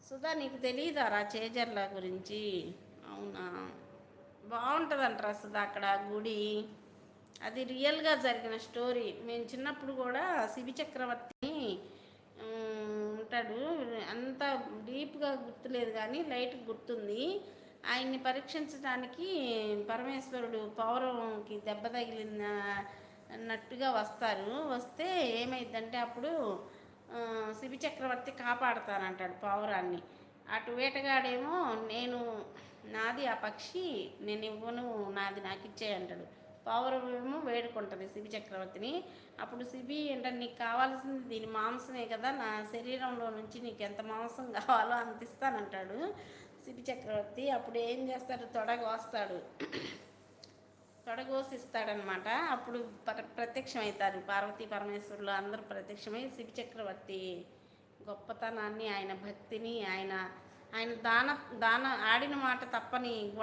సుధా, నీకు తెలియదారా చేజర్ల గురించి? అవునా? బాగుంటుందంటారా సుధా అక్కడ గుడి. అది రియల్గా జరిగిన స్టోరీ. మేము చిన్నప్పుడు కూడా శిబి చక్రవర్తిని ఉంటాడు. అంత డీప్గా గుర్తులేదు కానీ లైట్ గుర్తుంది. ఆయన్ని పరీక్షించడానికి పరమేశ్వరుడు పౌరంకి దెబ్బ తగిలిన అన్నట్టుగా వస్తారు. వస్తే ఏమైందంటే అప్పుడు శిబి చక్రవర్తి కాపాడుతానంటాడు పావురాన్ని. అటు వేటగాడేమో నేను నాది ఆ పక్షి, నేను ఇవ్వను, నాది నాకు ఇచ్చే అంటాడు. పావురమేమో వేడుకుంటుంది శిబి చక్రవర్తిని. అప్పుడు శిబి ఏంటంటే నీకు కావాల్సింది దీని మాంసమే కదా, నా శరీరంలో నుంచి నీకు ఎంత మాంసం కావాలో అంత ఇస్తానంటాడు శిబి చక్రవర్తి. అప్పుడు ఏం చేస్తాడు, తొడగొస్తాడు, తొడగోసిస్తాడనమాట. అప్పుడు ప్రత్యక్షమవుతారు పార్వతీ పరమేశ్వరులు అందరూ ప్రత్యక్షమై శిబి చక్రవర్తి గొప్పతనాన్ని, ఆయన భక్తిని, ఆయన ఆయన దాన దాన ఆడిన మాట తప్పని